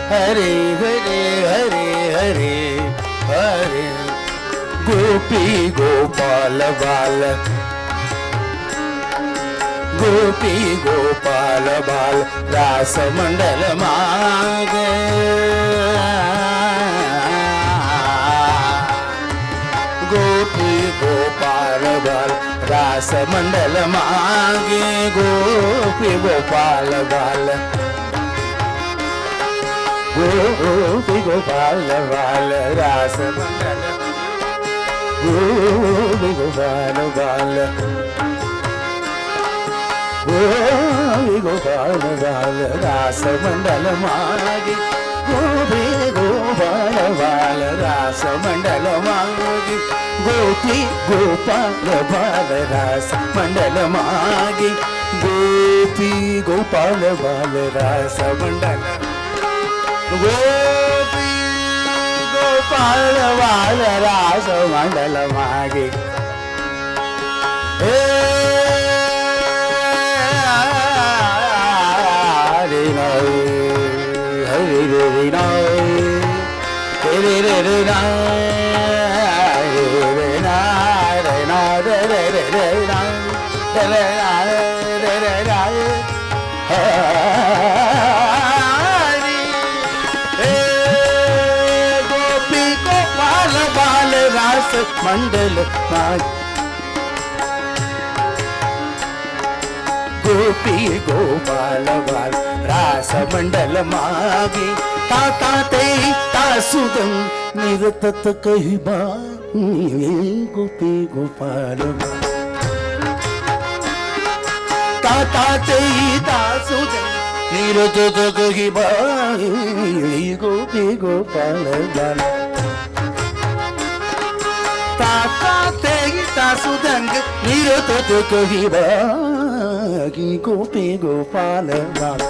हरे हरे हरे हरे हरे गोपी गोपाल बाल गोपी गोपाल बाल रास मंडल मागे गोपी गोपाल बाल रास मंडल मागे गोपी गोपाल बाल गोपी गोपाल बाल रास मंडल गोपी गोपाल बाल गोपी गोपाल बाल रास मंडल मागे गोपी गोपाल बाल रास मंडल मागे गोपी गोपाल बाल रास मंडल मागे गोपी गोपाल बाल रास मंडल गोपी गोपाल बाल रास मंडल मागे हरे हरे रे रे रे रे मंडल मागे गोपी गोपाल बाल रास मंडल मागे ताता ते तासुदं निरतत कहिबा गोपी गोपाल ताता ते तासुदं निरतत कहिबा गोपी गोपाल बाल सुदंग निरतत कहिबा गोपी गोपाल बाल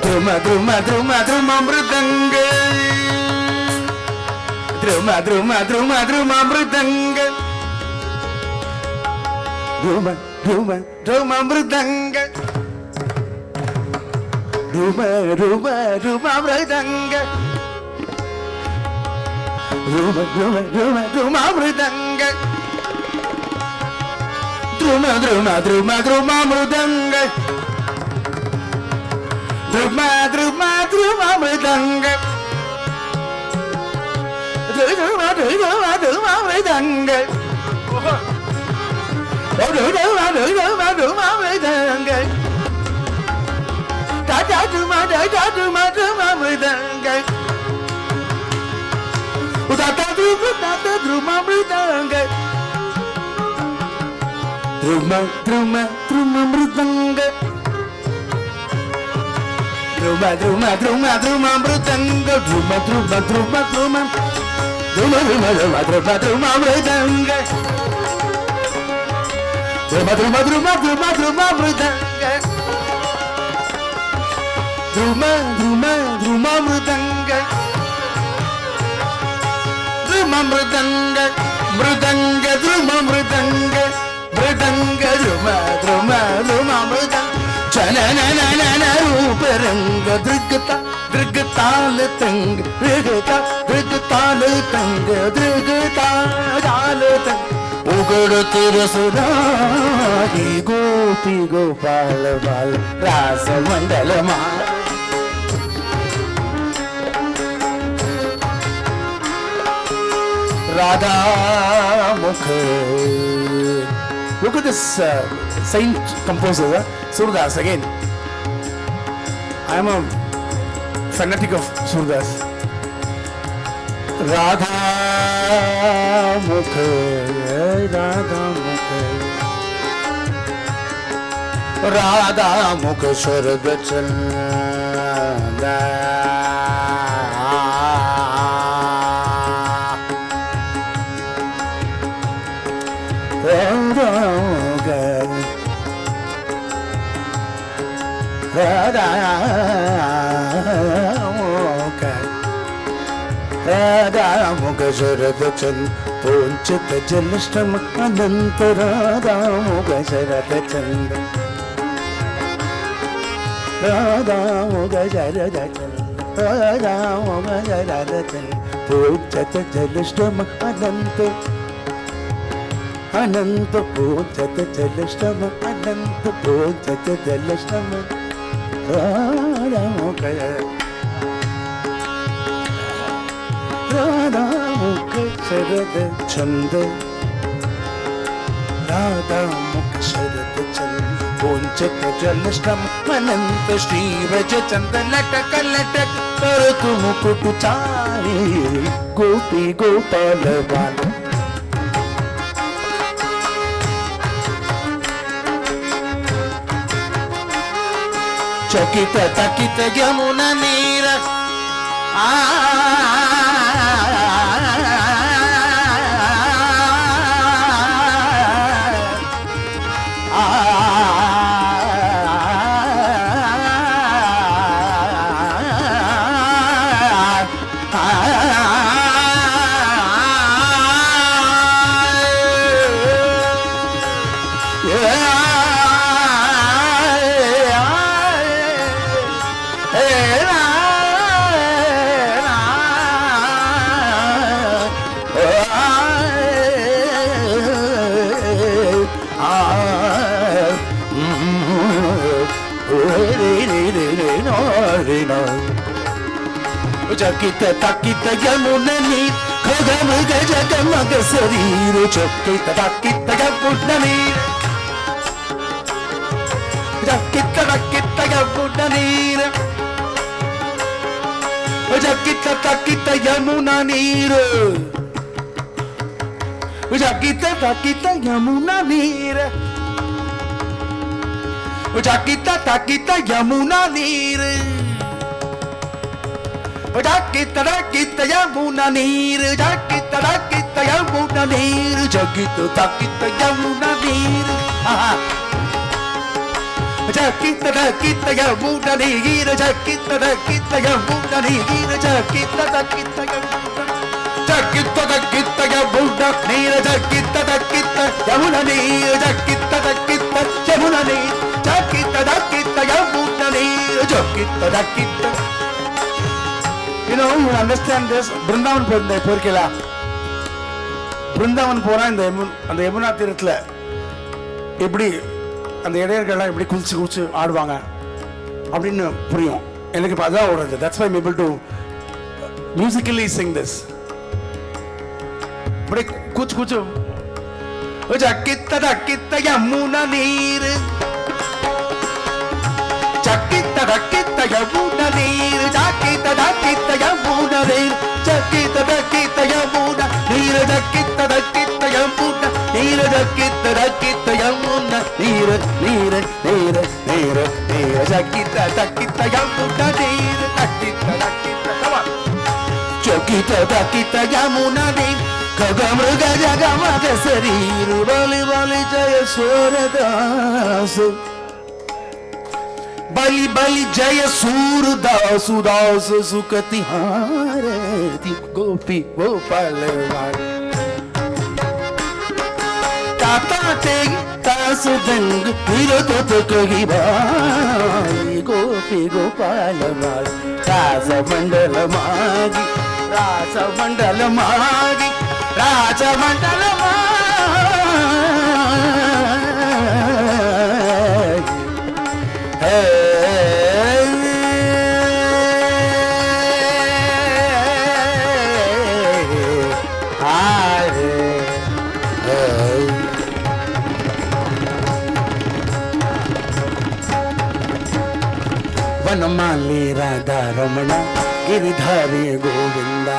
ध्रुम ध्रुम ध्रुम ध्रुम मृदंग ध्रुम ध्रुम ध्रुम ध्रुम मृदंग ध्रुम ध्रुम ध्रुम मृदंग ध्रुम ध्रुम ध्रुम मृदंग ध्रुम ध्रुम ध्रुम ध्रुम मृदंग ध्रुम ध्रुम ध्रुम ध्रुम मृदंग ध्रुम ध्रुम ध्रुम मृदंग ध्रुम ध्रुम ध्रुम मृदंग ध्रुम ध्रुम ध्रुम मृदंग da duma duma duma mridanga da duma mridanga druma druma druma mridanga druma druma druma druma mridanga druma druma druma druma druma druma druma druma mridanga druma druma druma druma druma mridanga ध्रुम ध्रुम ध्रुम मृदंग ध्रुम मृदंग मृदंग ध्रुम मृदंग मृदंग ध्रुम ध्रुम ध्रुम मृदंग जनन रूप रंग दृगता दृगताल तंग दृगता दृगताल तंग दृगताल तंग उगड़ते रसदाही गोपी गोपाल बाल रास मंडल मा Radha Mukh. Look at this saint composer, Surdas again. I am a fanatic of Surdas. Radha मुख राधा मुख राधा मुख शरद चंद राधा मुख राधा मुख शरद चंद पोंचत जलष्टम अनंत राधा मुख शरद चंद राधा मुख शरद चंद राधा मुख शरद चंद पोंचत जलष्टम अनंत अनंत पोंचत जलष्टम अनंत पोंचत जलष्टम राधा मुख राधा मुख शरद छंद राधा मुख शरद छंद पोंचत जलष्टम अनंत श्री व्रज चंद लटक लटक कर तु मुकुट चारी गोपी गोपाल बाल चकित तकित यमुना नीर चकित तकित यमुना नीर खगम गज गमग शरीर चकित तकित यमुना नीर चकित तकित यमुना नीर चकित तकित यमुना नीर चकित तकित यमुना नीर चकित तकित यमुना नीर जाकित राकित यमुना नीर जाकित राकित यमुना नीर जगित ताकित यमुना नीर जाकित राकित यमुना नीर जाकित राकित यमुना नीर जाकित राकित जाकित राकित यमुना नीर जाकित राकित यमुना नीर जाकित राकित यमुना नीर जाकित राकित यमुना नीर जाकित राकित. You know, you understand this? Brindavan போயிருக்கீங்களா? Brindavan போனா அந்த யமுனா தீரத்துல எப்படி அந்த இடையர்கள்லாம் எப்படி குளிச்சு குளிச்சு ஆடுவாங்க அப்படின்னு புரியும் எனக்கு. இப்போ அதான் ஓடுறது. That's why I'm able to musically sing this. இப்படி குச்சு குச்சு ஜக்கித்த தக்கித்த யமுனா நீர் ஜக்கித்த தக்கித்த யமுனா நீர் ஜக்கித்த தக்கித்த யமுனா நீர் ஜக்கித்த தக்கித்த யமுனா நீர் ஜக்கித்த தக்கித்த யமுனா நீர் ஜக்கித்த தக்கித்த யமுனா நீர் நீர் நீர் நீர் நீர் ஜக்கித்த தக்கித்த யமுனா நீர் ஜக்கித்த தக்கித்த ஜக்கித்த தக்கித்த யமுனா நீர் खगमृग जगमग शरीर बलि बलि जय सूरदास बलि बलि जय सूरदास दास सुखतिहारति गोपी गोपाल ताता तेग तास दंग विरत तो कही भाई गोपी गोपाल रास मंडल मागी रास मंडल मागी राजमंडल वनमाली राधा रमण गिरिधारी गोविंदा